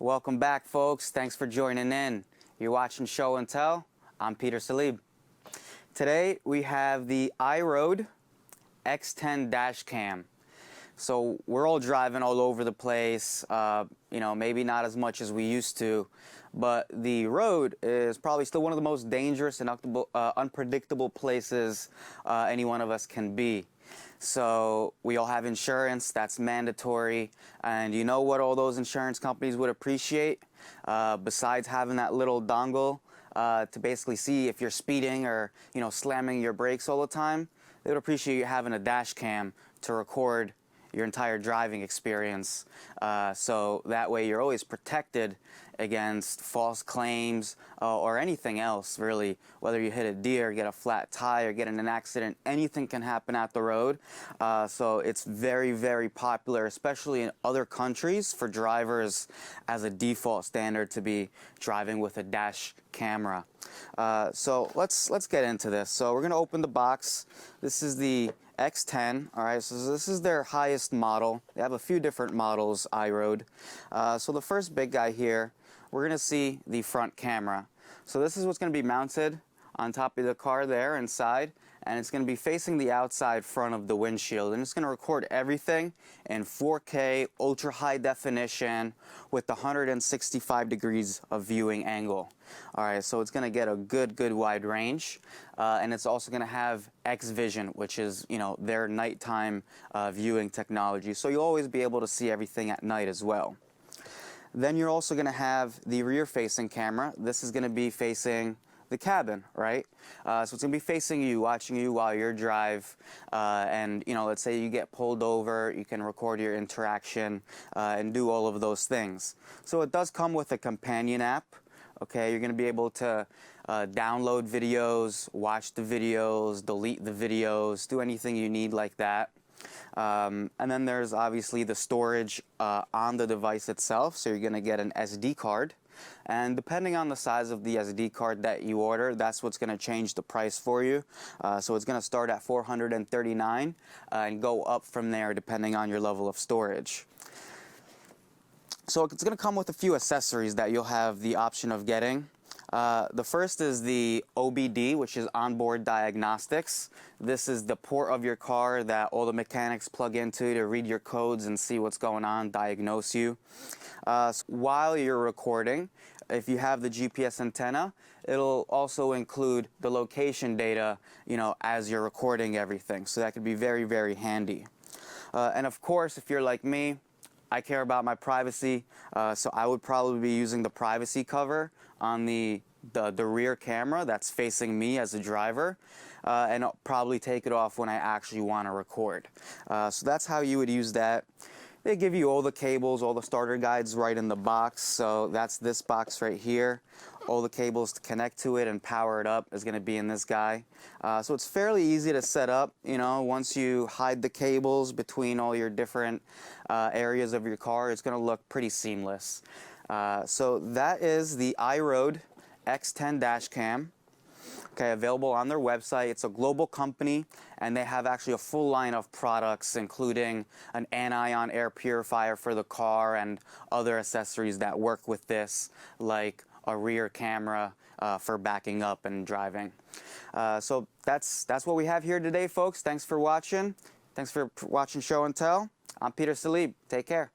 Welcome back, folks. Thanks for joining in. You're watching Show and Tell. I'm Peter Salib. Today we have the IROAD X10 dash cam. So we're all driving all over the place, maybe not as much as we used to, but the road is probably still one of the most dangerous and unpredictable places any one of us can be. So we all have insurance, that's mandatory, and you know what all those insurance companies would appreciate? Besides having that little dongle to basically see if you're speeding or, slamming your brakes all the time, they would appreciate you having a dash cam to record your entire driving experience, so that way you're always protected against false claims or anything else, really. Whether you hit a deer, get a flat tire, get in an accident, anything can happen at the road. So it's very, very popular, especially in other countries, for drivers as a default standard to be driving with a dash camera. So let's get into this. So we're going to open the box. This is the X10, all right, so this is their highest model. They have a few different models, IROAD. So the first big guy here, we're going to see the front camera. So this is what's going to be mounted on top of the car there inside, and it's going to be facing the outside front of the windshield, and it's going to record everything in 4K ultra high definition with 165 degrees of viewing angle. All right, so it's going to get a good wide range, and it's also going to have X-Vision, which is their nighttime viewing technology, so you'll always be able to see everything at night as well. Then you're also going to have the rear-facing camera. This is going to be facing the cabin, right? So it's going to be facing you, watching you while you drive, and let's say you get pulled over, you can record your interaction and do all of those things. So it does come with a companion app. Okay, you're going to be able to download videos, watch the videos, delete the videos, do anything you need like that. And then there's obviously the storage on the device itself, so you're going to get an SD card. And depending on the size of the SD card that you order, that's what's going to change the price for you. So it's going to start at $439 and go up from there depending on your level of storage. So it's going to come with a few accessories that you'll have the option of getting. The first is the OBD, which is onboard diagnostics. This is the port of your car that all the mechanics plug into to read your codes and see what's going on, diagnose you. While you're recording, if you have the GPS antenna, it'll also include the location data, as you're recording everything. So that could be very, very handy. And of course, if you're like me, I care about my privacy, so I would probably be using the privacy cover on the rear camera that's facing me as a driver, and I'll probably take it off when I actually want to record. So that's how you would use that. They give you all the cables, all the starter guides right in the box, so that's this box right here. All the cables to connect to it and power it up is going to be in this guy. So it's fairly easy to set up, once you hide the cables between all your different areas of your car, it's going to look pretty seamless. So that is the IROAD X10 dash cam. Okay, available on their website. It's a global company, and they have actually a full line of products, including an anion air purifier for the car and other accessories that work with this, like a rear camera for backing up and driving. So that's what we have here today, folks. Thanks for watching. Thanks for watching Show and Tell. I'm Peter Salib. Take care.